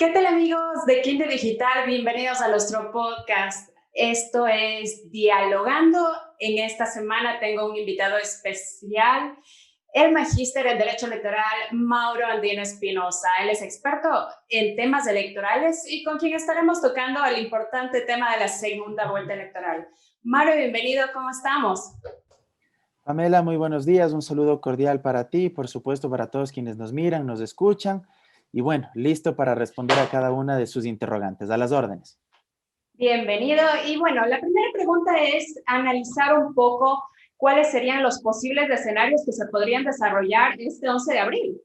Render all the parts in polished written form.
¿Qué tal amigos de Quinte Digital? Bienvenidos a nuestro podcast. Esto es Dialogando. En esta semana tengo un invitado especial, el magíster en Derecho Electoral, Mauro Andino Espinosa. Él es experto en temas electorales y con quien estaremos tocando el importante tema de la segunda vuelta electoral. Mauro, bienvenido, ¿cómo estamos? Pamela, muy buenos días. Un saludo cordial para ti, por supuesto, para todos quienes nos miran, nos escuchan. Y bueno, listo para responder a cada una de sus interrogantes. A las órdenes. Bienvenido. Y bueno, la primera pregunta es analizar un poco cuáles serían los posibles escenarios que se podrían desarrollar este 11 de abril.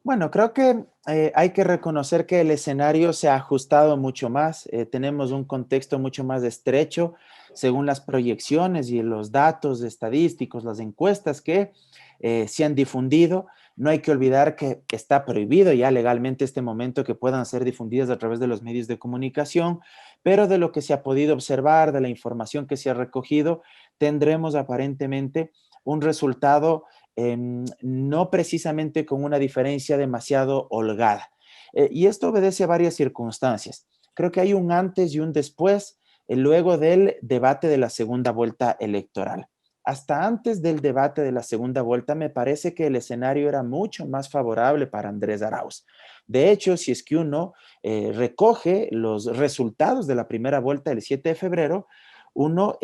Bueno, creo que hay que reconocer que el escenario se ha ajustado mucho más. Tenemos un contexto mucho más estrecho según las proyecciones y los datos estadísticos, las encuestas que se han difundido. No hay que olvidar que está prohibido ya legalmente este momento que puedan ser difundidas a través de los medios de comunicación, pero de lo que se ha podido observar, de la información que se ha recogido, tendremos aparentemente un resultado no precisamente con una diferencia demasiado holgada. Y esto obedece a varias circunstancias. Creo que hay un antes y un después luego del debate de la segunda vuelta electoral. Hasta antes del debate de la segunda vuelta, me parece que el escenario era mucho más favorable para Andrés Arauz. De hecho, si es que uno recoge los resultados de la primera vuelta del 7 de febrero, uno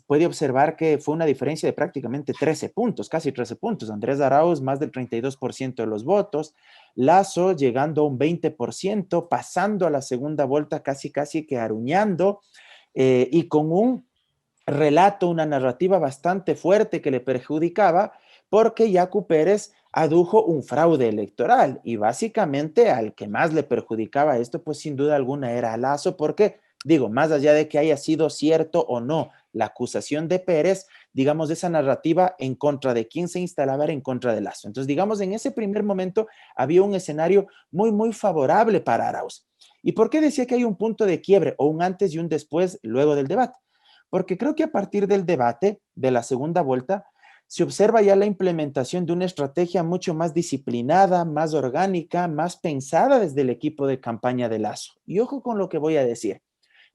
puede observar que fue una diferencia de prácticamente 13 puntos, casi 13 puntos. Andrés Arauz, más del 32% de los votos. Lasso llegando a un 20%, pasando a la segunda vuelta casi que aruñando y con un relato, una narrativa bastante fuerte que le perjudicaba porque Yacu Pérez adujo un fraude electoral y básicamente al que más le perjudicaba esto, pues sin duda alguna era a Lasso porque digo, más allá de que haya sido cierto o no la acusación de Pérez, digamos, esa narrativa en contra de quien se instalaba era en contra de Lasso. Entonces, digamos, en ese primer momento había un escenario muy favorable para Arauz. ¿Y por qué decía que hay un punto de quiebre o un antes y un después luego del debate? Porque creo que a partir del debate de la segunda vuelta se observa ya la implementación de una estrategia mucho más disciplinada, más orgánica, más pensada desde el equipo de campaña de Lasso. Y ojo con lo que voy a decir.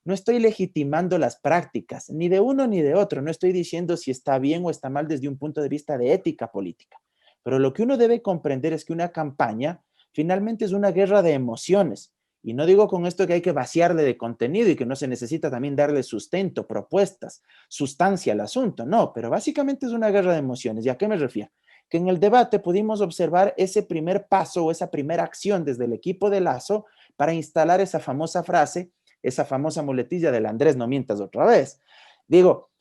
No estoy legitimando las prácticas, ni de uno ni de otro. No estoy diciendo si está bien o está mal desde un punto de vista de ética política. Pero lo que uno debe comprender es que una campaña finalmente es una guerra de emociones. Y no digo con esto que hay que vaciarle de contenido y que no se necesita también darle sustento, propuestas, sustancia al asunto. No, pero básicamente es una guerra de emociones. ¿Y a qué me refiero? Que en el debate pudimos observar ese primer paso o esa primera acción desde el equipo de Lasso para instalar esa famosa frase, esa famosa muletilla del Andrés, no mientas otra vez. Digo,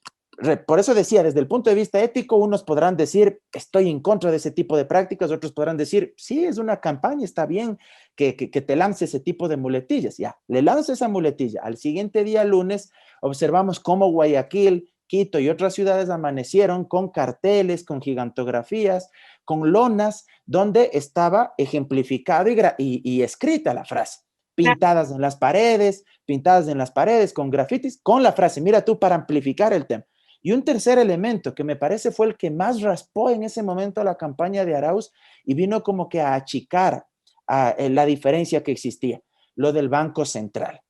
por eso decía, desde el punto de vista ético, unos podrán decir, estoy en contra de ese tipo de prácticas, otros podrán decir, sí, es una campaña, está bien que te lance ese tipo de muletillas. Ya, le lanzo esa muletilla. Al siguiente día, lunes, observamos cómo Guayaquil, Quito y otras ciudades amanecieron con carteles, con gigantografías, con lonas, donde estaba ejemplificado y escrita la frase pintadas en las paredes con grafitis, con la frase, mira tú, para amplificar el tema. Y un tercer elemento que me parece fue el que más raspó en ese momento la campaña de Arauz y vino como que a achicar la diferencia que existía, lo del Banco Central.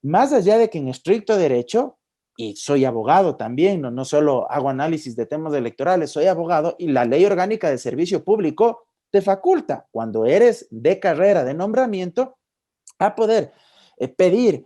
Más allá de que en estricto derecho, y soy abogado también, no solo hago análisis de temas electorales, soy abogado y la ley orgánica de servicio público te faculta, cuando eres de carrera de nombramiento, a poder pedir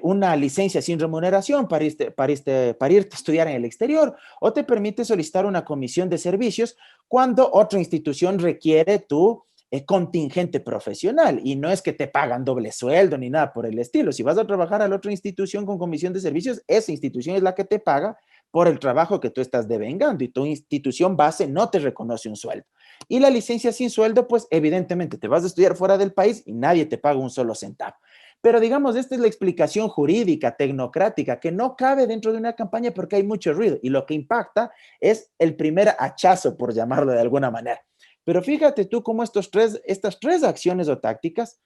una licencia sin remuneración para irte a estudiar en el exterior o te permite solicitar una comisión de servicios cuando otra institución requiere tu contingente profesional y no es que te pagan doble sueldo ni nada por el estilo. Si vas a trabajar a la otra institución con comisión de servicios, esa institución es la que te paga por el trabajo que tú estás devengando y tu institución base no te reconoce un sueldo. Y la licencia sin sueldo, pues evidentemente te vas a estudiar fuera del país y nadie te paga un solo centavo. Pero digamos, esta es la explicación jurídica, tecnocrática, que no cabe dentro de una campaña porque hay mucho ruido y lo que impacta es el primer hachazo, por llamarlo de alguna manera. Pero fíjate tú cómo estas tres acciones o tácticas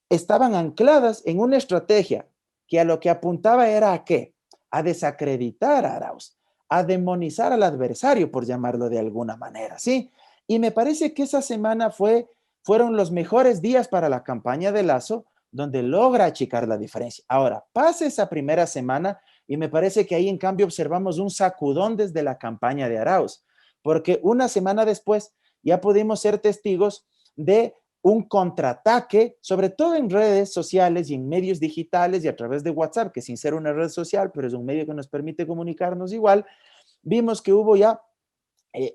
estaban ancladas en una estrategia que a lo que apuntaba era ¿a qué? A desacreditar a Arauz, a demonizar al adversario, por llamarlo de alguna manera, ¿sí? Y me parece que esa semana fue fueron los mejores días para la campaña de Lazo, donde logra achicar la diferencia. Ahora, pasa esa primera semana y me parece que ahí en cambio observamos un sacudón desde la campaña de Arauz, porque una semana después ya pudimos ser testigos de un contraataque, sobre todo en redes sociales y en medios digitales y a través de WhatsApp, que sin ser una red social, pero es un medio que nos permite comunicarnos igual, vimos que hubo ya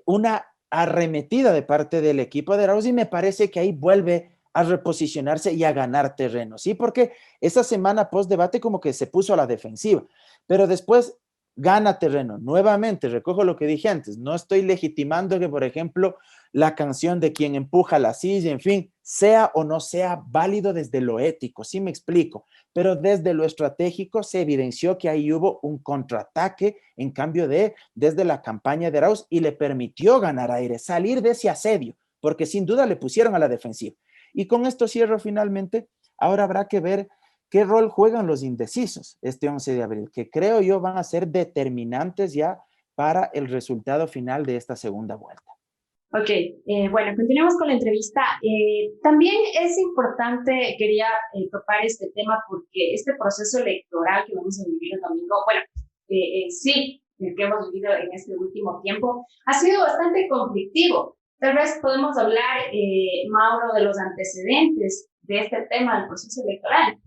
una arremetida de parte del equipo de Arauz y me parece que ahí vuelve a reposicionarse y a ganar terreno, ¿sí? Porque esa semana post debate como que se puso a la defensiva, pero después gana terreno. Nuevamente, recojo lo que dije antes, no estoy legitimando que, por ejemplo, la canción de quien empuja la silla, en fin, sea o no sea válido desde lo ético, sí me explico, pero desde lo estratégico se evidenció que ahí hubo un contraataque en cambio desde la campaña de Arauz y le permitió ganar aire, salir de ese asedio, porque sin duda le pusieron a la defensiva. Y con esto cierro finalmente, ahora habrá que ver qué rol juegan los indecisos este 11 de abril, que creo yo van a ser determinantes ya para el resultado final de esta segunda vuelta. Ok, bueno, continuemos con la entrevista. También es importante, quería topar este tema porque este proceso electoral que vamos a vivir el domingo, bueno, sí, el que hemos vivido en este último tiempo, ha sido bastante conflictivo. Tal vez podemos hablar, Mauro, de los antecedentes de este tema del proceso electoral.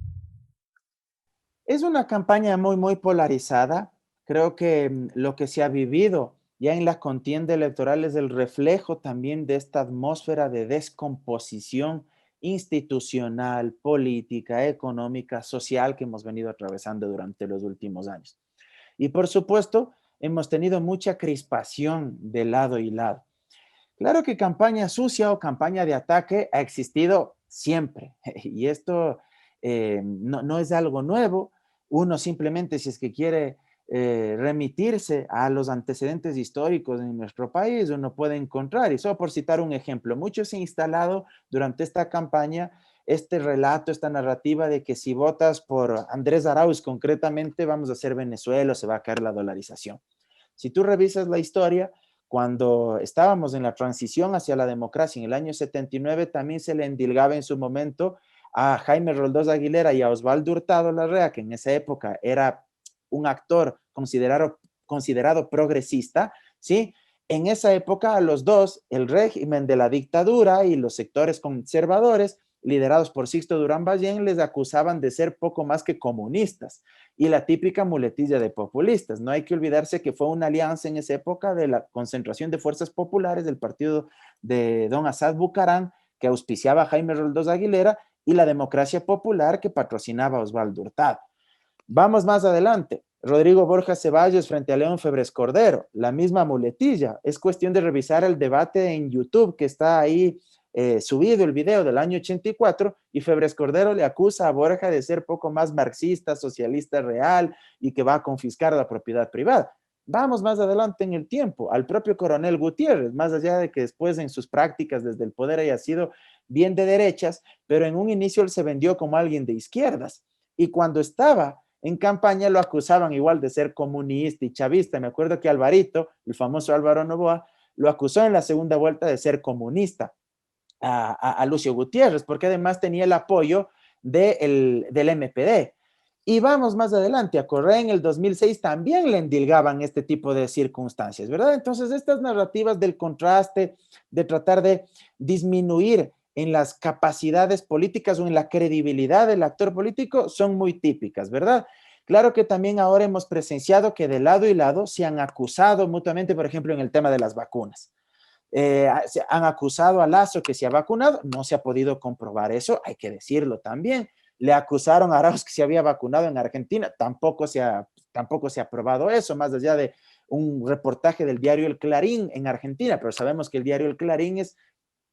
Es una campaña muy polarizada. Creo que lo que se ha vivido ya en la contienda electoral es el reflejo también de esta atmósfera de descomposición institucional, política, económica, social que hemos venido atravesando durante los últimos años. Y por supuesto, hemos tenido mucha crispación de lado y lado. Claro que campaña sucia o campaña de ataque ha existido siempre y esto no es algo nuevo. Uno simplemente, si es que quiere remitirse a los antecedentes históricos en nuestro país, uno puede encontrar, y solo por citar un ejemplo, mucho se ha instalado durante esta campaña este relato, esta narrativa de que si votas por Andrés Arauz concretamente, vamos a hacer Venezuela o se va a caer la dolarización. Si tú revisas la historia, cuando estábamos en la transición hacia la democracia en el año 79, también se le endilgaba en su momento a Jaime Roldós Aguilera y a Osvaldo Hurtado Larrea, que en esa época era un actor considerado progresista, ¿sí? En esa época a los dos, el régimen de la dictadura y los sectores conservadores, liderados por Sixto Durán Ballén, les acusaban de ser poco más que comunistas y la típica muletilla de populistas. No hay que olvidarse que fue una alianza en esa época de la concentración de fuerzas populares del partido de don Asad Bucarán, que auspiciaba a Jaime Roldós Aguilera, y la Democracia Popular, que patrocinaba a Osvaldo Hurtado. Vamos más adelante. Rodrigo Borja Ceballos frente a León Febres Cordero, la misma muletilla. Es cuestión de revisar el debate en YouTube que está ahí subido el video del año 84 y Febres Cordero le acusa a Borja de ser poco más marxista, socialista real y que va a confiscar la propiedad privada. Vamos más adelante en el tiempo, al propio coronel Gutiérrez, más allá de que después en sus prácticas desde el poder haya sido bien de derechas, pero en un inicio él se vendió como alguien de izquierdas y cuando estaba en campaña lo acusaban igual de ser comunista y chavista. Me acuerdo que Alvarito, el famoso Álvaro Noboa, lo acusó en la segunda vuelta de ser comunista a Lucio Gutiérrez, porque además tenía el apoyo del MPD. Y vamos más adelante, a Correa en el 2006 también le endilgaban este tipo de circunstancias, ¿verdad? Entonces, estas narrativas del contraste, de tratar de disminuir en las capacidades políticas o en la credibilidad del actor político son muy típicas, ¿verdad? Claro que también ahora hemos presenciado que de lado y lado se han acusado mutuamente, por ejemplo, en el tema de las vacunas. Se han acusado a Lazo que se ha vacunado, no se ha podido comprobar eso, hay que decirlo también. Le acusaron a Arauz que se había vacunado en Argentina, tampoco se ha probado eso, más allá de un reportaje del diario El Clarín en Argentina, pero sabemos que el diario El Clarín es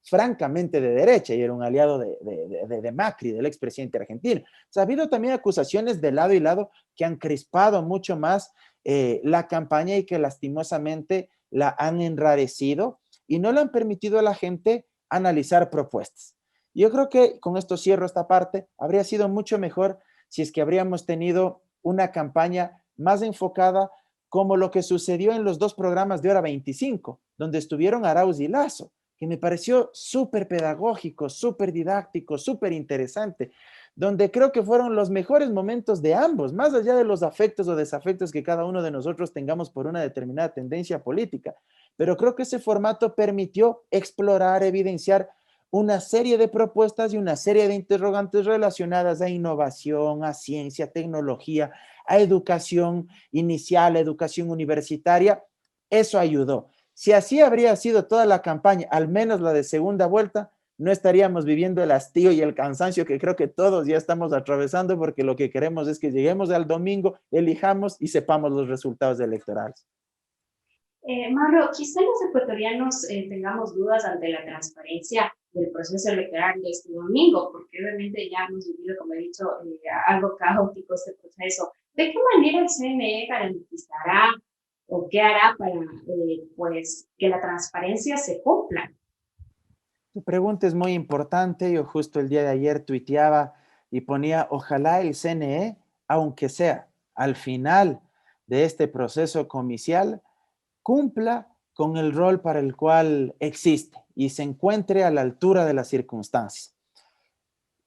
francamente de derecha y era un aliado de Macri, del expresidente argentino. O sea, ha habido también acusaciones de lado y lado que han crispado mucho más la campaña y que lastimosamente la han enrarecido y no le han permitido a la gente analizar propuestas. Yo creo que con esto cierro esta parte, habría sido mucho mejor si es que habríamos tenido una campaña más enfocada como lo que sucedió en los dos programas de Hora 25, donde estuvieron Arauz y Lazo. que me pareció súper pedagógico, súper didáctico, súper interesante, donde creo que fueron los mejores momentos de ambos, más allá de los afectos o desafectos que cada uno de nosotros tengamos por una determinada tendencia política. Pero creo que ese formato permitió explorar, evidenciar una serie de propuestas y una serie de interrogantes relacionadas a innovación, a ciencia, tecnología, a educación inicial, a educación universitaria. Eso ayudó. Si así habría sido toda la campaña, al menos la de segunda vuelta, no estaríamos viviendo el hastío y el cansancio que creo que todos ya estamos atravesando, porque lo que queremos es que lleguemos al domingo, elijamos y sepamos los resultados electorales. Mauro, quizá los ecuatorianos tengamos dudas ante la transparencia del proceso electoral de este domingo, porque obviamente ya hemos vivido, como he dicho, algo caótico este proceso. ¿De qué manera el CNE garantizará o qué hará para pues, que la transparencia se cumpla? Tu pregunta es muy importante. Yo justo el día de ayer tuiteaba y ponía, ojalá el CNE, aunque sea al final de este proceso comicial, cumpla con el rol para el cual existe y se encuentre a la altura de las circunstancias.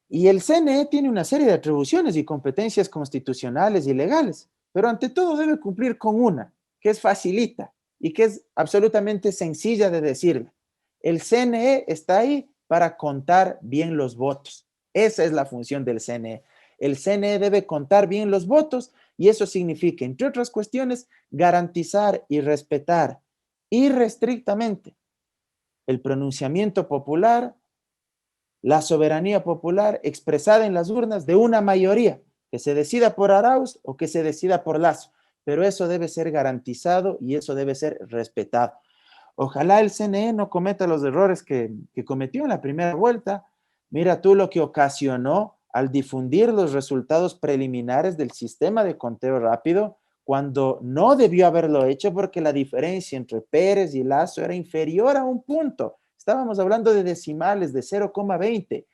Y el CNE tiene una serie de atribuciones y competencias constitucionales y legales, pero ante todo debe cumplir con una, que es facilita y que es absolutamente sencilla de decirle. El CNE está ahí para contar bien los votos. Esa es la función del CNE. El CNE debe contar bien los votos y eso significa, entre otras cuestiones, garantizar y respetar irrestrictamente el pronunciamiento popular, la soberanía popular expresada en las urnas de una mayoría, que se decida por Arauz o que se decida por Lasso, pero eso debe ser garantizado y eso debe ser respetado. Ojalá el CNE no cometa los errores que cometió en la primera vuelta. Mira tú lo que ocasionó al difundir los resultados preliminares del sistema de conteo rápido, cuando no debió haberlo hecho porque la diferencia entre Pérez y Lasso era inferior a un punto. Estábamos hablando de decimales de 0,20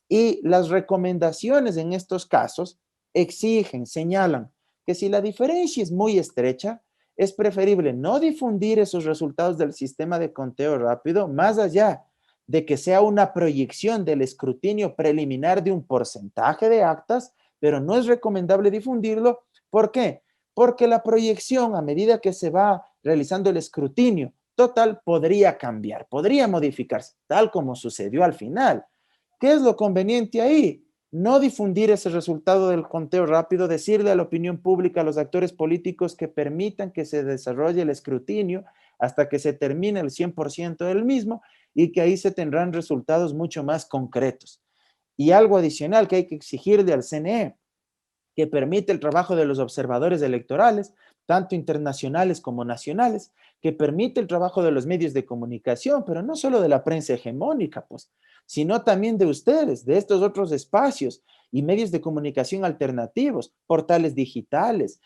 y las recomendaciones en estos casos exigen, señalan que si la diferencia es muy estrecha, es preferible no difundir esos resultados del sistema de conteo rápido más allá de que sea una proyección del escrutinio preliminar de un porcentaje de actas, pero no es recomendable difundirlo. ¿Por qué? Porque la proyección a medida que se va realizando el escrutinio total podría cambiar, podría modificarse, tal como sucedió al final. ¿Qué es lo conveniente ahí? No difundir ese resultado del conteo rápido, decirle a la opinión pública, a los actores políticos que permitan que se desarrolle el escrutinio hasta que se termine el 100% del mismo y que ahí se tendrán resultados mucho más concretos. Y algo adicional que hay que exigirle al CNE, que permite el trabajo de los observadores electorales, tanto internacionales como nacionales, que permite el trabajo de los medios de comunicación, pero no solo de la prensa hegemónica, pues, sino también de ustedes, de estos otros espacios y medios de comunicación alternativos, portales digitales,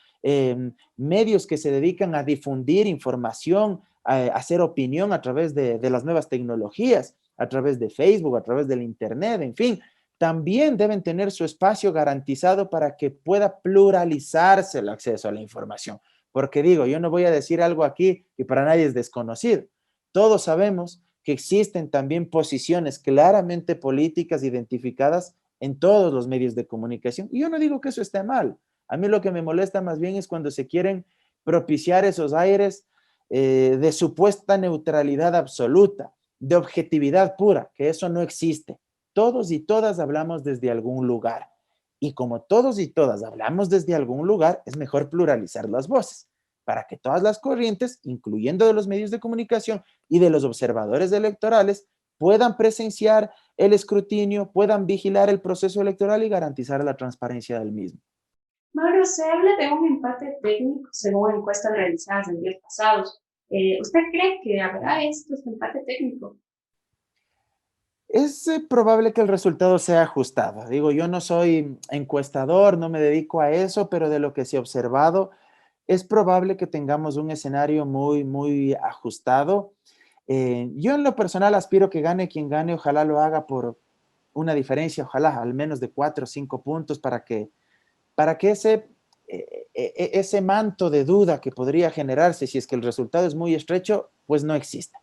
medios que se dedican a difundir información, a hacer opinión a través de las nuevas tecnologías, a través de Facebook, a través del Internet, en fin, también deben tener su espacio garantizado para que pueda pluralizarse el acceso a la información. Porque digo, yo no voy a decir algo aquí que para nadie es desconocido. Todos sabemos que existen también posiciones claramente políticas identificadas en todos los medios de comunicación. Y yo no digo que eso esté mal. A mí lo que me molesta más bien es cuando se quieren propiciar esos aires de supuesta neutralidad absoluta, de objetividad pura, que eso no existe. Todos y todas hablamos desde algún lugar. Y como todos y todas hablamos desde algún lugar, es mejor pluralizar las voces para que todas las corrientes, incluyendo de los medios de comunicación y de los observadores electorales, puedan presenciar el escrutinio, puedan vigilar el proceso electoral y garantizar la transparencia del mismo. Mauro, se habla de un empate técnico según encuestas realizadas en días pasados. ¿Usted cree que habrá este empate técnico? Es probable que el resultado sea ajustado. Digo, yo no soy encuestador, no me dedico a eso, pero de lo que se ha observado, es probable que tengamos un escenario muy, muy ajustado. Yo en lo personal aspiro que gane quien gane, ojalá lo haga por una diferencia, ojalá al menos de 4 o 5 puntos para que ese manto de duda que podría generarse si es que el resultado es muy estrecho, pues no exista.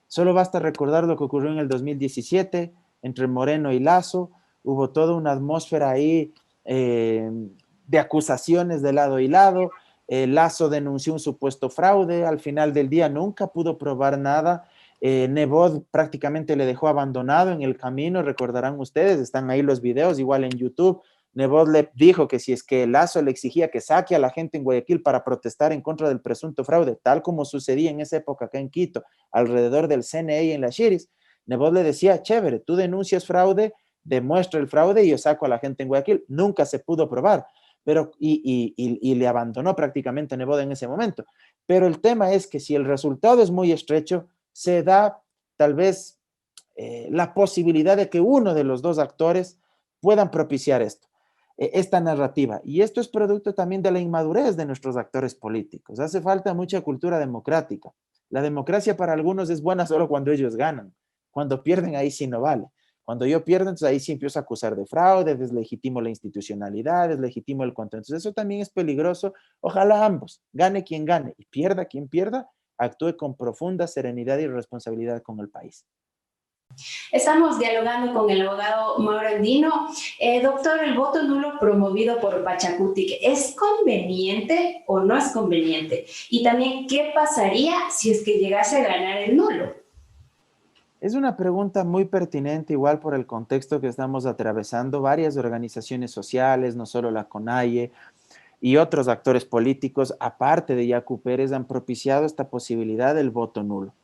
Solo basta recordar lo que ocurrió en el 2017 entre Moreno y Lasso. Hubo toda una atmósfera ahí de acusaciones de lado y lado. Lasso denunció un supuesto fraude. Al final del día nunca pudo probar nada. Nebot prácticamente le dejó abandonado en el camino. Recordarán ustedes, están ahí los videos, igual en YouTube. Nebot le dijo que si es que Lasso le exigía que saque a la gente en Guayaquil para protestar en contra del presunto fraude, tal como sucedía en esa época acá en Quito, alrededor del CNE y en la Shiris, Nebot le decía, chévere, tú denuncias fraude, demuestra el fraude y yo saco a la gente en Guayaquil. Nunca se pudo probar, pero y le abandonó prácticamente Nebot en ese momento. Pero el tema es que si el resultado es muy estrecho, se da tal vez la posibilidad de que uno de los dos actores puedan propiciar esto, esta narrativa. Y esto es producto también de la inmadurez de nuestros actores políticos. Hace falta mucha cultura democrática. La democracia para algunos es buena solo cuando ellos ganan. Cuando pierden, ahí sí no vale. Cuando yo pierdo, entonces ahí sí empiezo a acusar de fraude, deslegitimo la institucionalidad, deslegitimo el control. Entonces eso también es peligroso. Ojalá ambos, gane quien gane y pierda quien pierda, actúe con profunda serenidad y responsabilidad con el país. Estamos dialogando con el abogado Mauro Andino. Doctor, el voto nulo promovido por Pachacutic, ¿es conveniente o no es conveniente? Y también, ¿qué pasaría si es que llegase a ganar el nulo? Es una pregunta muy pertinente, igual por el contexto que estamos atravesando. Varias organizaciones sociales, no solo la CONAIE, y otros actores políticos, aparte de Yacu Pérez, han propiciado esta posibilidad del voto nulo.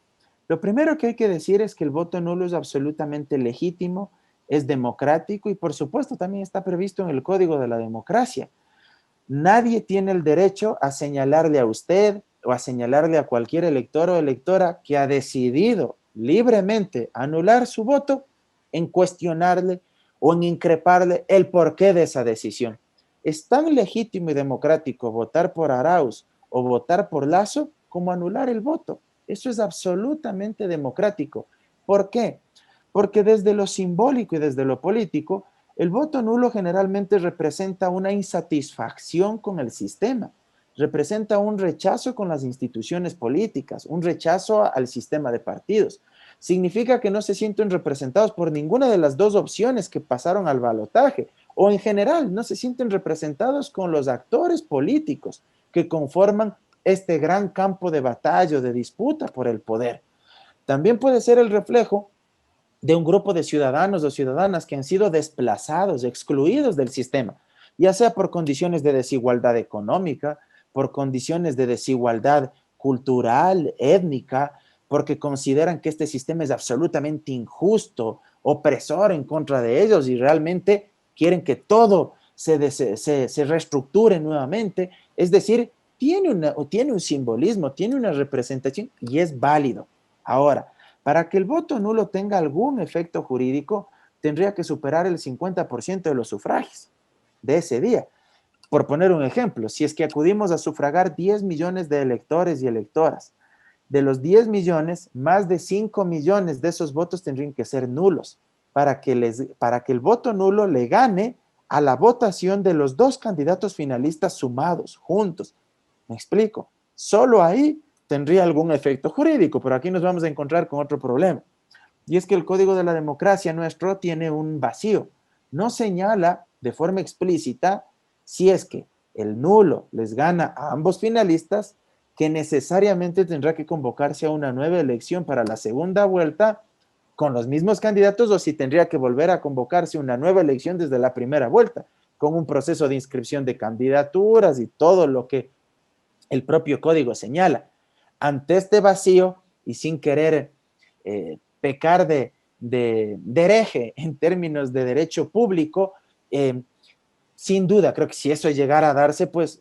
Lo primero que hay que decir es que el voto nulo es absolutamente legítimo, es democrático y por supuesto también está previsto en el Código de la Democracia. Nadie tiene el derecho a señalarle a usted o a señalarle a cualquier elector o electora que ha decidido libremente anular su voto en cuestionarle o en increparle el porqué de esa decisión. Es tan legítimo y democrático votar por Arauz o votar por Lasso como anular el voto. Eso es absolutamente democrático. ¿Por qué? Porque desde lo simbólico y desde lo político, el voto nulo generalmente representa una insatisfacción con el sistema, representa un rechazo con las instituciones políticas, un rechazo al sistema de partidos. Significa que no se sienten representados por ninguna de las dos opciones que pasaron al balotaje, o en general no se sienten representados con los actores políticos que conforman este gran campo de batalla o de disputa por el poder. También puede ser el reflejo de un grupo de ciudadanos o ciudadanas que han sido desplazados, excluidos del sistema, ya sea por condiciones de desigualdad económica, por condiciones de desigualdad cultural, étnica, porque consideran que este sistema es absolutamente injusto, opresor en contra de ellos y realmente quieren que todo se reestructure nuevamente. Es decir, tiene un simbolismo, tiene una representación y es válido. Ahora, para que el voto nulo tenga algún efecto jurídico, tendría que superar el 50% de los sufragios de ese día. Por poner un ejemplo, si es que acudimos a sufragar 10 millones de electores y electoras, de los 10 millones, más de 5 millones de esos votos tendrían que ser nulos para que el voto nulo le gane a la votación de los dos candidatos finalistas sumados, juntos. ¿Me explico? Solo ahí tendría algún efecto jurídico, pero aquí nos vamos a encontrar con otro problema. Y es que el Código de la Democracia nuestro tiene un vacío. No señala de forma explícita si es que el nulo les gana a ambos finalistas, que necesariamente tendrá que convocarse a una nueva elección para la segunda vuelta con los mismos candidatos o si tendría que volver a convocarse una nueva elección desde la primera vuelta, con un proceso de inscripción de candidaturas y todo lo que el propio código señala. Ante este vacío y sin querer pecar de hereje en términos de derecho público, sin duda, creo que si eso llegara a darse, pues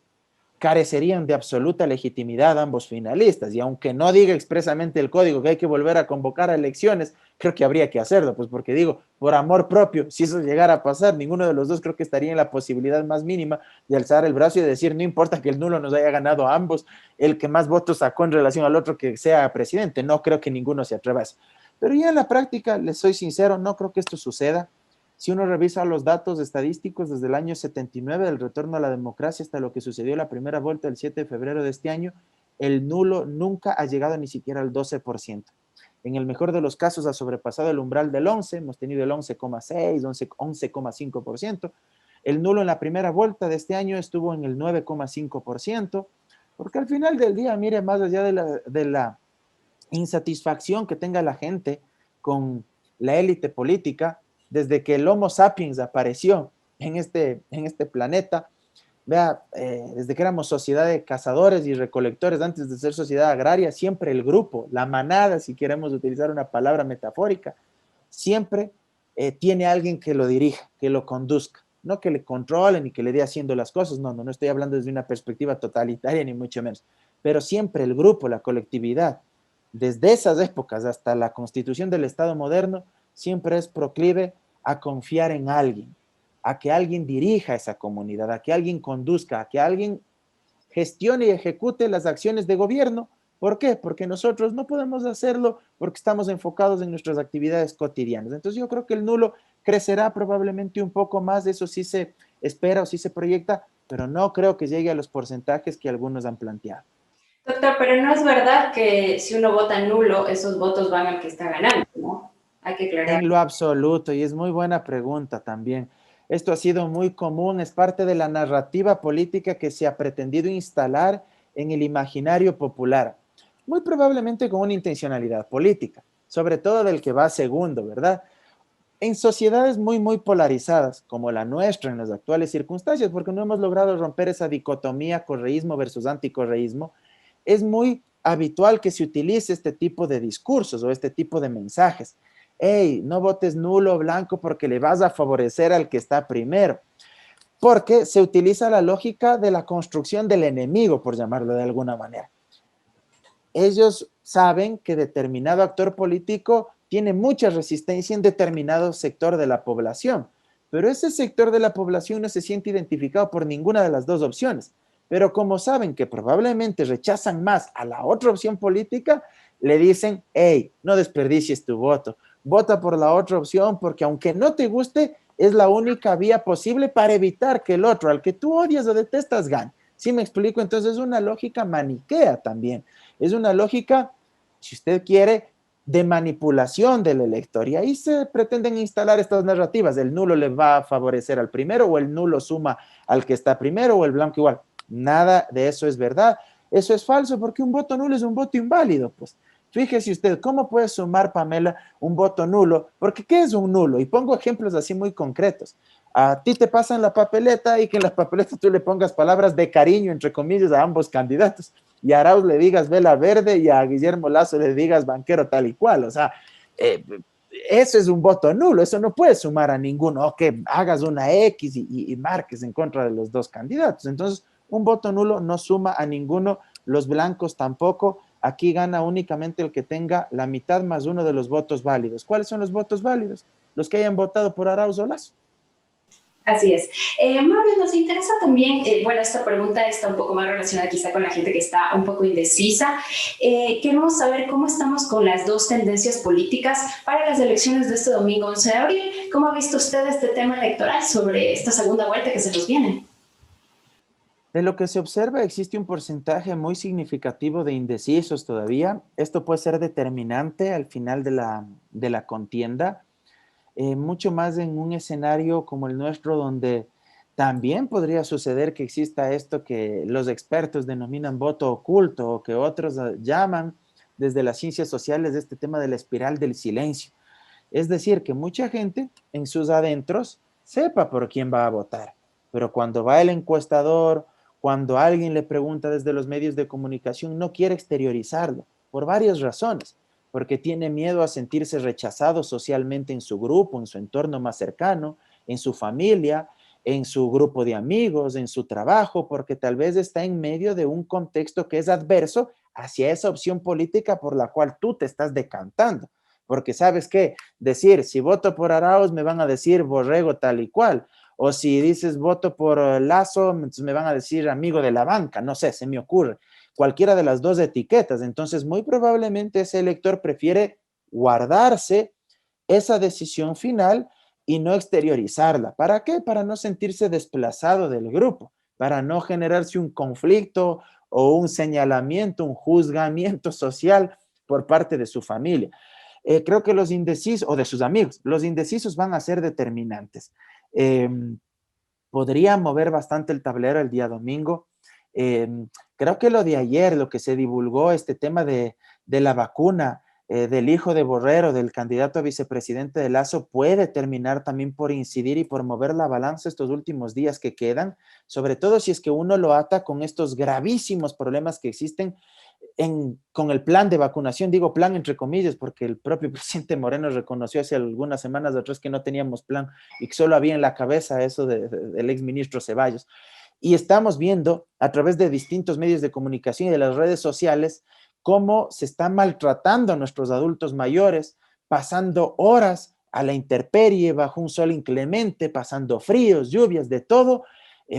carecerían de absoluta legitimidad ambos finalistas. Y aunque no diga expresamente el código que hay que volver a convocar a elecciones, creo que habría que hacerlo, pues porque digo, por amor propio, si eso llegara a pasar, ninguno de los dos creo que estaría en la posibilidad más mínima de alzar el brazo y decir, no importa que el nulo nos haya ganado a ambos, el que más votos sacó en relación al otro que sea presidente. No creo que ninguno se atreva a eso. Pero ya en la práctica, les soy sincero, no creo que esto suceda. Si uno revisa los datos estadísticos desde el año 79 del retorno a la democracia hasta lo que sucedió la primera vuelta el 7 de febrero de este año, el nulo nunca ha llegado ni siquiera al 12%. En el mejor de los casos ha sobrepasado el umbral del 11, hemos tenido el 11,6, 11,5%. El nulo en la primera vuelta de este año estuvo en el 9,5%, porque al final del día, mire, más allá de la insatisfacción que tenga la gente con la élite política, desde que el Homo sapiens apareció en este planeta, vea, desde que éramos sociedad de cazadores y recolectores, antes de ser sociedad agraria, siempre el grupo, la manada, si queremos utilizar una palabra metafórica, siempre tiene alguien que lo dirija, que lo conduzca, no que le controle ni que le dé haciendo las cosas, no estoy hablando desde una perspectiva totalitaria ni mucho menos, pero siempre el grupo, la colectividad, desde esas épocas hasta la constitución del Estado moderno, siempre es proclive a confiar en alguien, a que alguien dirija esa comunidad, a que alguien conduzca, a que alguien gestione y ejecute las acciones de gobierno. ¿Por qué? Porque nosotros no podemos hacerlo porque estamos enfocados en nuestras actividades cotidianas. Entonces yo creo que el nulo crecerá probablemente un poco más, eso sí se espera o sí se proyecta, pero no creo que llegue a los porcentajes que algunos han planteado. Doctor, pero no es verdad que si uno vota nulo, esos votos van al que está ganando, ¿no? Hay que aclarar. En lo absoluto, y es muy buena pregunta también. Esto ha sido muy común, es parte de la narrativa política que se ha pretendido instalar en el imaginario popular, muy probablemente con una intencionalidad política, sobre todo del que va segundo, ¿verdad? En sociedades muy polarizadas, como la nuestra en las actuales circunstancias, porque no hemos logrado romper esa dicotomía correísmo versus anticorreísmo, es muy habitual que se utilice este tipo de discursos o este tipo de mensajes. Hey, no votes nulo o blanco porque le vas a favorecer al que está primero. Porque se utiliza la lógica de la construcción del enemigo, por llamarlo de alguna manera. Ellos saben que determinado actor político tiene mucha resistencia en determinado sector de la población, pero ese sector de la población no se siente identificado por ninguna de las dos opciones. Pero como saben que probablemente rechazan más a la otra opción política, le dicen, hey, no desperdicies tu voto, vota por la otra opción porque aunque no te guste, es la única vía posible para evitar que el otro, al que tú odias o detestas, gane. ¿Sí me explico? Entonces es una lógica maniquea también. Es una lógica, si usted quiere, de manipulación del elector. Y ahí se pretenden instalar estas narrativas. El nulo le va a favorecer al primero, o el nulo suma al que está primero, o el blanco igual. Nada de eso es verdad. Eso es falso porque un voto nulo es un voto inválido. Pues fíjese usted, ¿cómo puede sumar, Pamela, un voto nulo? Porque ¿qué es un nulo? Y pongo ejemplos así muy concretos. A ti te pasan la papeleta y que en la papeleta tú le pongas palabras de cariño, entre comillas, a ambos candidatos. Y a Arauz le digas vela verde y a Guillermo Lazo le digas banquero tal y cual. O sea, eso es un voto nulo, eso no puede sumar a ninguno. O que hagas una X y marques en contra de los dos candidatos. Entonces, un voto nulo no suma a ninguno, los blancos tampoco. Aquí gana únicamente el que tenga la mitad más uno de los votos válidos. ¿Cuáles son los votos válidos? Los que hayan votado por Arauz o Lazo. Así es. Mauro, nos interesa también, bueno, esta pregunta está un poco más relacionada quizá con la gente que está un poco indecisa. Queremos saber cómo estamos con las dos tendencias políticas para las elecciones de este domingo 11 de abril. ¿Cómo ha visto usted este tema electoral sobre esta segunda vuelta que se nos viene? De lo que se observa, existe un porcentaje muy significativo de indecisos todavía. Esto puede ser determinante al final de la contienda. Mucho más en un escenario como el nuestro, donde también podría suceder que exista esto que los expertos denominan voto oculto o que otros llaman desde las ciencias sociales de este tema de la espiral del silencio. Es decir, que mucha gente en sus adentros sepa por quién va a votar, pero cuando va el encuestador, cuando alguien le pregunta desde los medios de comunicación, no quiere exteriorizarlo por varias razones, porque tiene miedo a sentirse rechazado socialmente en su grupo, en su entorno más cercano, en su familia, en su grupo de amigos, en su trabajo, porque tal vez está en medio de un contexto que es adverso hacia esa opción política por la cual tú te estás decantando. Porque sabes qué, decir, si voto por Arauz me van a decir borrego tal y cual, o si dices voto por Lazo, entonces me van a decir amigo de la banca, no sé, se me ocurre cualquiera de las dos etiquetas. Entonces, muy probablemente ese elector prefiere guardarse esa decisión final y no exteriorizarla. ¿Para qué? Para no sentirse desplazado del grupo, para no generarse un conflicto o un señalamiento, un juzgamiento social por parte de su familia. creo que los indecisos, o de sus amigos, los indecisos van a ser determinantes. Podría mover bastante el tablero el día domingo. Creo que lo de ayer, lo que se divulgó, este tema de la vacuna, del hijo de Borrero, del candidato a vicepresidente de Lazo, puede terminar también por incidir y por mover la balanza estos últimos días que quedan, sobre todo si es que uno lo ata con estos gravísimos problemas que existen con el plan de vacunación. Digo plan entre comillas porque el propio presidente Moreno reconoció hace algunas semanas atrás que no teníamos plan y que solo había en la cabeza eso del exministro Ceballos. Y estamos viendo a través de distintos medios de comunicación y de las redes sociales cómo se está maltratando a nuestros adultos mayores, pasando horas a la intemperie, bajo un sol inclemente, pasando fríos, lluvias, de todo,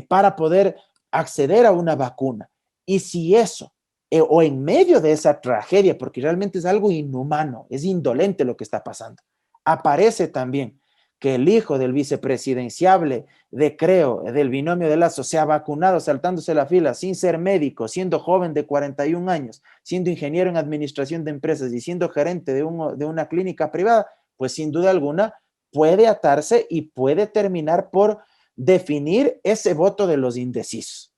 para poder acceder a una vacuna. Y si eso, o en medio de esa tragedia, porque realmente es algo inhumano, es indolente lo que está pasando, aparece también que el hijo del vicepresidenciable de Creo, del binomio de Lazo, se ha vacunado saltándose la fila sin ser médico, siendo joven de 41 años, siendo ingeniero en administración de empresas y siendo gerente de una clínica privada, pues sin duda alguna puede atarse y puede terminar por definir ese voto de los indecisos.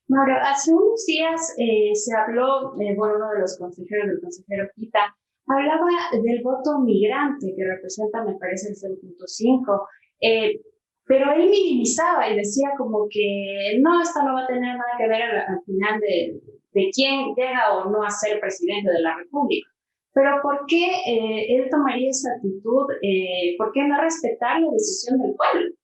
Mauro, hace unos días se habló, bueno, uno de los consejeros, el consejero Quita, hablaba del voto migrante que representa, me parece, el 0.5, pero él minimizaba y decía como que no, esto no va a tener nada que ver al final de quién llega o no a ser presidente de la República. Pero ¿por qué él tomaría esa actitud? ¿Por qué no respetar la decisión del pueblo?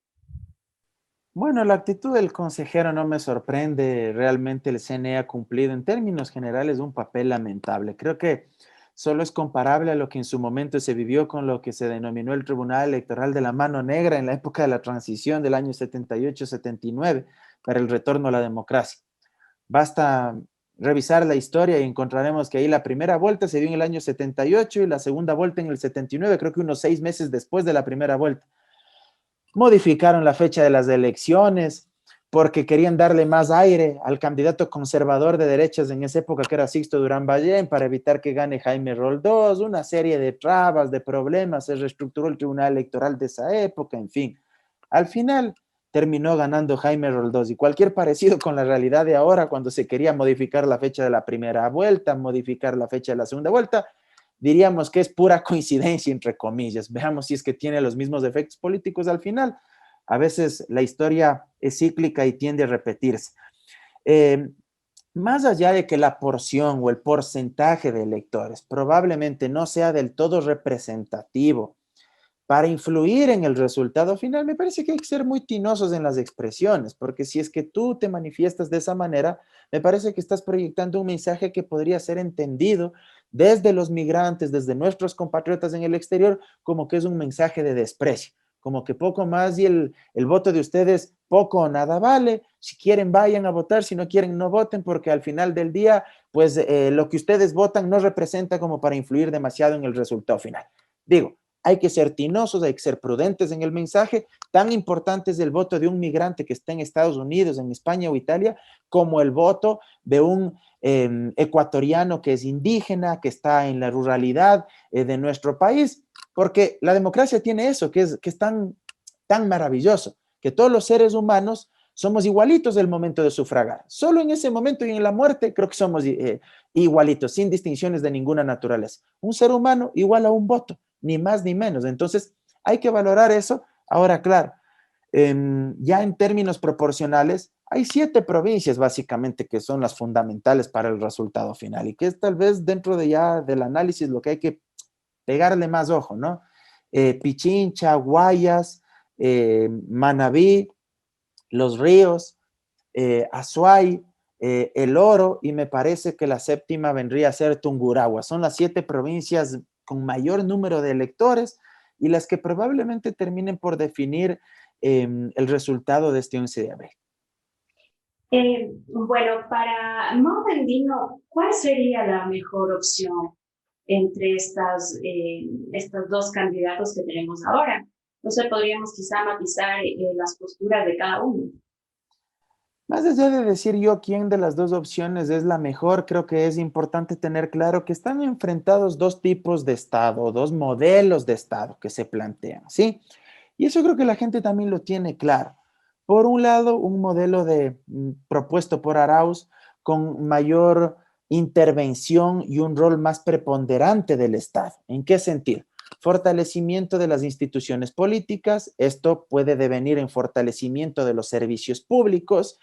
Bueno, la actitud del consejero no me sorprende. Realmente el CNE ha cumplido en términos generales un papel lamentable. Creo que solo es comparable a lo que en su momento se vivió con lo que se denominó el Tribunal Electoral de la Mano Negra en la época de la transición del año 78-79 para el retorno a la democracia. Basta revisar la historia y encontraremos que ahí la primera vuelta se dio en el año 78 y la segunda vuelta en el 79, creo que unos 6 meses después de la primera vuelta. Modificaron la fecha de las elecciones porque querían darle más aire al candidato conservador de derechas en esa época, que era Sixto Durán Ballén, para evitar que gane Jaime Roldós, una serie de trabas, de problemas, se reestructuró el Tribunal Electoral de esa época, en fin. Al final terminó ganando Jaime Roldós y cualquier parecido con la realidad de ahora, cuando se quería modificar la fecha de la primera vuelta, modificar la fecha de la segunda vuelta, diríamos que es pura coincidencia, entre comillas. Veamos si es que tiene los mismos efectos políticos al final. A veces la historia es cíclica y tiende a repetirse. Más allá de que la porción o el porcentaje de electores probablemente no sea del todo representativo para influir en el resultado final, me parece que hay que ser muy tinosos en las expresiones, porque si es que tú te manifiestas de esa manera, me parece que estás proyectando un mensaje que podría ser entendido desde los migrantes, desde nuestros compatriotas en el exterior, como que es un mensaje de desprecio, como que poco más y el voto de ustedes poco o nada vale. Si quieren, vayan a votar; si no quieren, no voten, porque al final del día, pues lo que ustedes votan no representa como para influir demasiado en el resultado final. Digo, hay que ser tinosos, hay que ser prudentes en el mensaje. Tan importante es el voto de un migrante que está en Estados Unidos, en España o Italia, como el voto de un ecuatoriano que es indígena, que está en la ruralidad de nuestro país, porque la democracia tiene eso, que es tan, tan maravilloso, que todos los seres humanos somos igualitos del momento de sufragar. Solo en ese momento y en la muerte creo que somos igualitos, sin distinciones de ninguna naturaleza. Un ser humano igual a un voto, ni más ni menos. Entonces, hay que valorar eso. Ahora, claro, ya en términos proporcionales, hay 7 provincias básicamente que son las fundamentales para el resultado final y que es tal vez dentro de ya del análisis lo que hay que pegarle más ojo, ¿no? Pichincha, Guayas, Manabí, Los Ríos, Azuay, El Oro, y me parece que la séptima vendría a ser Tungurahua. Son las 7 provincias con mayor número de electores y las que probablemente terminen por definir el resultado de este 11 de abril. Bueno, para Mauro Andino, ¿cuál sería la mejor opción entre estos dos candidatos que tenemos ahora? No sé, podríamos quizá matizar las posturas de cada uno. Más allá de decir yo quién de las dos opciones es la mejor, creo que es importante tener claro que están enfrentados dos tipos de Estado, dos modelos de Estado que se plantean, ¿sí? Y eso creo que la gente también lo tiene claro. Por un lado, un modelo propuesto por Arauz con mayor intervención y un rol más preponderante del Estado. ¿En qué sentido? Fortalecimiento de las instituciones políticas, esto puede devenir en fortalecimiento de los servicios públicos,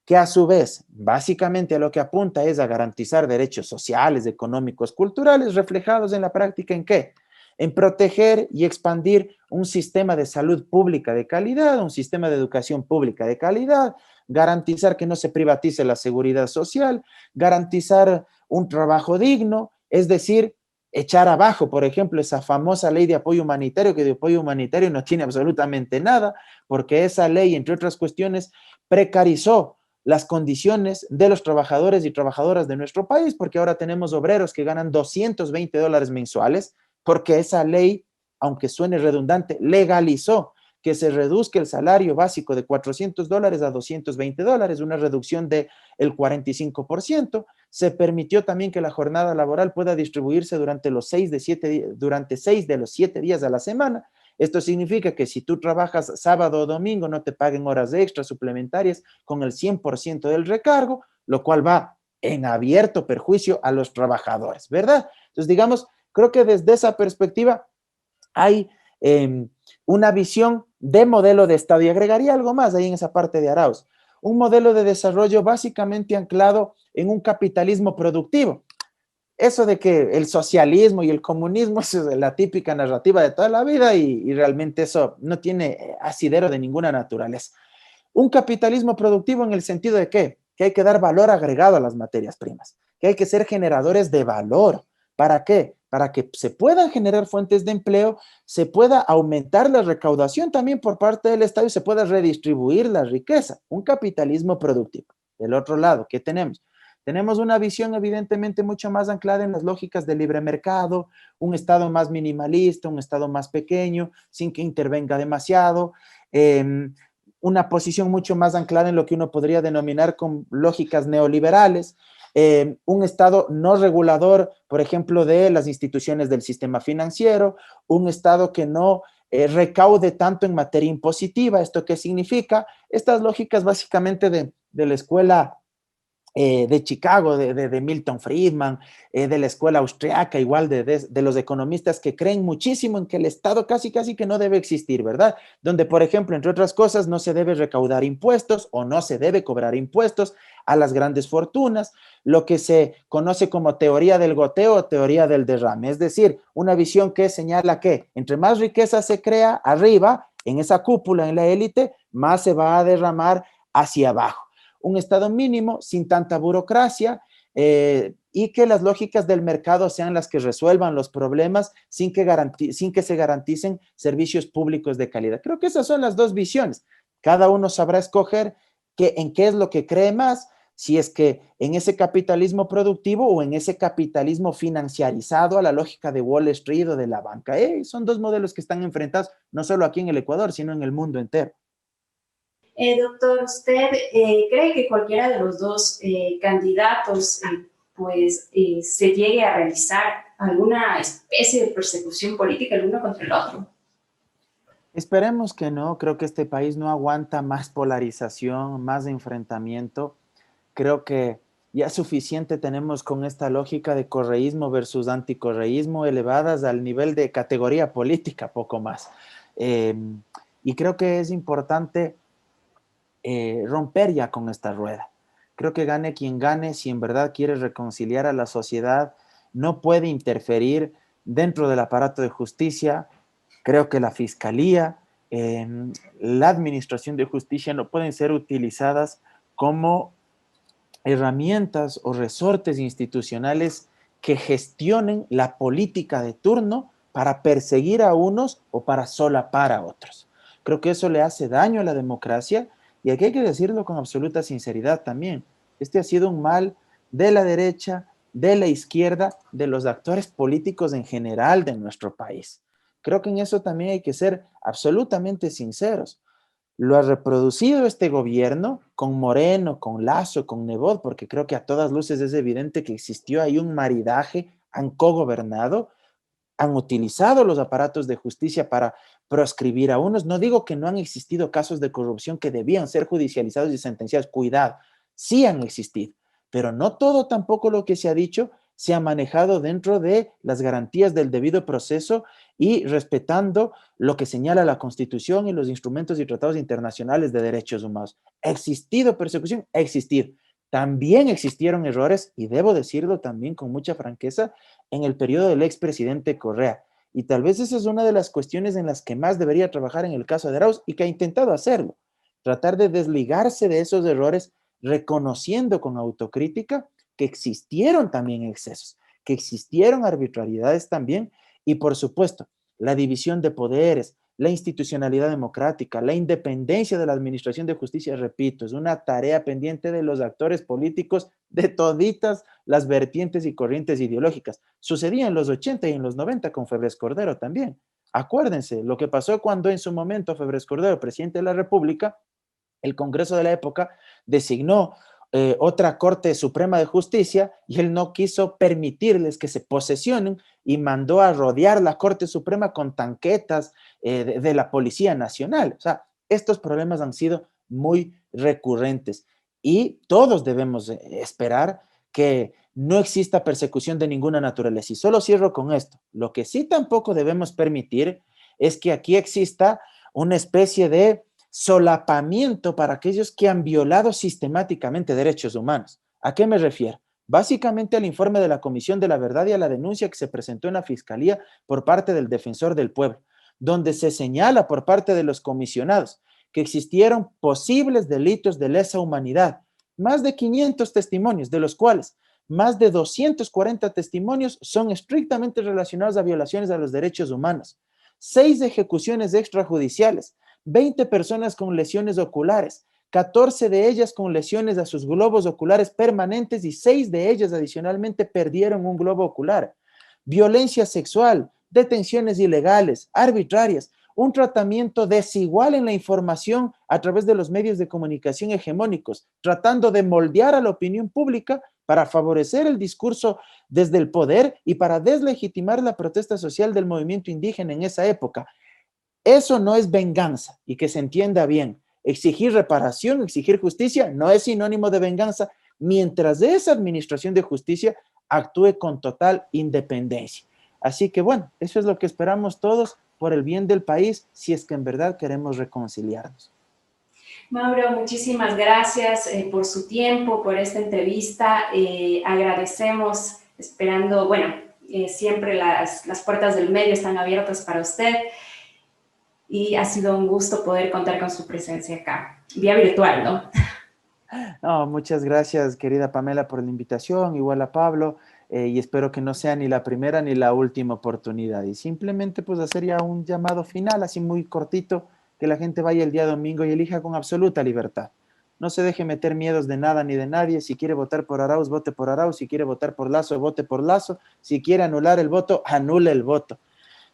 que a su vez, básicamente a lo que apunta es a garantizar derechos sociales, económicos, culturales, reflejados en la práctica en qué? En proteger y expandir un sistema de salud pública de calidad, un sistema de educación pública de calidad, garantizar que no se privatice la seguridad social, garantizar un trabajo digno, es decir, echar abajo, por ejemplo, esa famosa ley de apoyo humanitario, que de apoyo humanitario no tiene absolutamente nada, porque esa ley, entre otras cuestiones, precarizó las condiciones de los trabajadores y trabajadoras de nuestro país, porque ahora tenemos obreros que ganan $220 mensuales, porque esa ley, aunque suene redundante, legalizó que se reduzca el salario básico de $400 a $220, una reducción del 45%. Se permitió también que la jornada laboral pueda distribuirse durante durante 6 de los 7 días a la semana. Esto significa que si tú trabajas sábado o domingo, no te paguen horas extras suplementarias con el 100% del recargo, lo cual va en abierto perjuicio a los trabajadores, ¿verdad? Entonces, digamos, creo que desde esa perspectiva hay una visión de modelo de Estado, y agregaría algo más ahí en esa parte de Arauz, un modelo de desarrollo básicamente anclado en un capitalismo productivo. Eso de que el socialismo y el comunismo es la típica narrativa de toda la vida, y realmente eso no tiene asidero de ninguna naturaleza. Un capitalismo productivo en el sentido de ¿qué? Que hay que dar valor agregado a las materias primas, que hay que ser generadores de valor. ¿Para qué? Para que se puedan generar fuentes de empleo, se pueda aumentar la recaudación también por parte del Estado y se pueda redistribuir la riqueza. Un capitalismo productivo. Del otro lado, ¿qué tenemos? Tenemos una visión evidentemente mucho más anclada en las lógicas del libre mercado, un Estado más minimalista, un Estado más pequeño, sin que intervenga demasiado, una posición mucho más anclada en lo que uno podría denominar con lógicas neoliberales, un Estado no regulador, por ejemplo, de las instituciones del sistema financiero, un Estado que no recaude tanto en materia impositiva. ¿Esto qué significa? Estas lógicas básicamente de la escuela de Chicago, de Milton Friedman, de la escuela austriaca, igual de los economistas que creen muchísimo en que el Estado casi que no debe existir, ¿verdad? Donde, por ejemplo, entre otras cosas, no se debe recaudar impuestos o no se debe cobrar impuestos a las grandes fortunas, lo que se conoce como teoría del goteo o teoría del derrame, es decir, una visión que señala que entre más riqueza se crea arriba, en esa cúpula, en la élite, más se va a derramar hacia abajo. Un Estado mínimo sin tanta burocracia, y que las lógicas del mercado sean las que resuelvan los problemas sin que se garanticen servicios públicos de calidad. Creo que esas son las dos visiones. Cada uno sabrá escoger en qué es lo que cree más, si es que en ese capitalismo productivo o en ese capitalismo financiarizado a la lógica de Wall Street o de la banca. Son dos modelos que están enfrentados no solo aquí en el Ecuador, sino en el mundo entero. Doctor, ¿usted cree que cualquiera de los dos candidatos se llegue a realizar alguna especie de persecución política el uno contra el otro? Esperemos que no. Creo que este país no aguanta más polarización, más enfrentamiento. Creo que ya suficiente tenemos con esta lógica de correísmo versus anticorreísmo elevadas al nivel de categoría política, poco más. Eh, y creo que es importante romper ya con esta rueda. Creo que gane quien gane, si en verdad quiere reconciliar a la sociedad, no puede interferir dentro del aparato de justicia. Creo que la fiscalía, la administración de justicia no pueden ser utilizadas como herramientas o resortes institucionales que gestionen la política de turno para perseguir a unos o para solapar a otros. Creo que eso le hace daño a la democracia, y aquí hay que decirlo con absoluta sinceridad también. Este ha sido un mal de la derecha, de la izquierda, de los actores políticos en general de nuestro país. Creo que en eso también hay que ser absolutamente sinceros. lo ha reproducido este gobierno con Moreno, con Lasso, con Nebot, porque creo que a todas luces es evidente que existió ahí un maridaje, han cogobernado, han utilizado los aparatos de justicia para proscribir a unos. No digo que no han existido casos de corrupción que debían ser judicializados y sentenciados. Cuidado, sí han existido, pero no todo tampoco lo que se ha dicho se ha manejado dentro de las garantías del debido proceso y respetando lo que señala la Constitución y los instrumentos y tratados internacionales de derechos humanos. ¿Ha existido persecución? Ha existido. También existieron errores, y debo decirlo también con mucha franqueza, en el periodo del expresidente Correa. Y tal vez esa es una de las cuestiones en las que más debería trabajar en el caso de Arauz y que ha intentado hacerlo. Tratar de desligarse de esos errores, reconociendo con autocrítica que existieron también excesos, que existieron arbitrariedades también y, por supuesto, la división de poderes, la institucionalidad democrática, la independencia de la administración de justicia, repito, es una tarea pendiente de los actores políticos de toditas las vertientes y corrientes ideológicas. Sucedía en los 80 y en los 90 con Febres Cordero también. Acuérdense lo que pasó cuando en su momento Febres Cordero, presidente de la República, el Congreso de la época designó otra Corte Suprema de Justicia y él no quiso permitirles que se posesionen y mandó a rodear la Corte Suprema con tanquetas de la Policía Nacional. O sea, estos problemas han sido muy recurrentes y todos debemos esperar que no exista persecución de ninguna naturaleza. Y solo cierro con esto. Lo que sí tampoco debemos permitir es que aquí exista una especie de solapamiento para aquellos que han violado sistemáticamente derechos humanos. ¿A qué me refiero? Básicamente al informe de la Comisión de la Verdad y a la denuncia que se presentó en la Fiscalía por parte del Defensor del Pueblo, donde se señala por parte de los comisionados que existieron posibles delitos de lesa humanidad, más de 500 testimonios, de los cuales más de 240 testimonios son estrictamente relacionados a violaciones a los derechos humanos, 6 ejecuciones extrajudiciales, 20 personas con lesiones oculares, 14 de ellas con lesiones a sus globos oculares permanentes y 6 de ellas adicionalmente perdieron un globo ocular. Violencia sexual, detenciones ilegales, arbitrarias, un tratamiento desigual en la información a través de los medios de comunicación hegemónicos, tratando de moldear a la opinión pública para favorecer el discurso desde el poder y para deslegitimar la protesta social del movimiento indígena en esa época. Eso no es venganza, y que se entienda bien. Exigir reparación, exigir justicia, no es sinónimo de venganza, mientras esa administración de justicia actúe con total independencia. Así que bueno, eso es lo que esperamos todos por el bien del país, si es que en verdad queremos reconciliarnos. Mauro, muchísimas gracias por su tiempo, por esta entrevista. Agradecemos, esperando, bueno, siempre las puertas del medio están abiertas para usted. Y ha sido un gusto poder contar con su presencia acá, vía virtual, ¿no? No, muchas gracias, querida Pamela, por la invitación, igual a Pablo, y espero que no sea ni la primera ni la última oportunidad. Y simplemente pues hacer ya un llamado final, así muy cortito, que la gente vaya el día domingo y elija con absoluta libertad. No se deje meter miedos de nada ni de nadie. Si quiere votar por Arauz, vote por Arauz. Si quiere votar por Lasso, vote por Lasso. Si quiere anular el voto, anule el voto.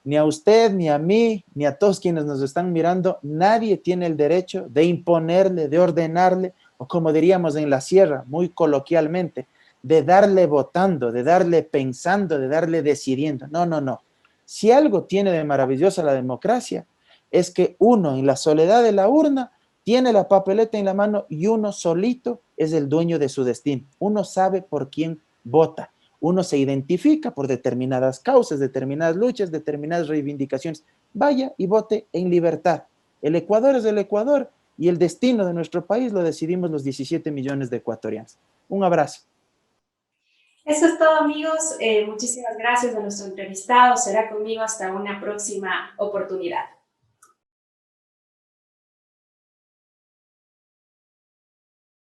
Ni a usted, ni a mí, ni a todos quienes nos están mirando, nadie tiene el derecho de imponerle, de ordenarle, o como diríamos en la sierra, muy coloquialmente, de darle votando, de darle pensando, de darle decidiendo. No, no, no. Si algo tiene de maravillosa la democracia, es que uno en la soledad de la urna tiene la papeleta en la mano y uno solito es el dueño de su destino. Uno sabe por quién vota. Uno se identifica por determinadas causas, determinadas luchas, determinadas reivindicaciones. Vaya y vote en libertad. El Ecuador es el Ecuador y el destino de nuestro país lo decidimos los 17 millones de ecuatorianos. Un abrazo. Eso es todo, amigos. Muchísimas gracias a nuestro entrevistado. Será conmigo hasta una próxima oportunidad.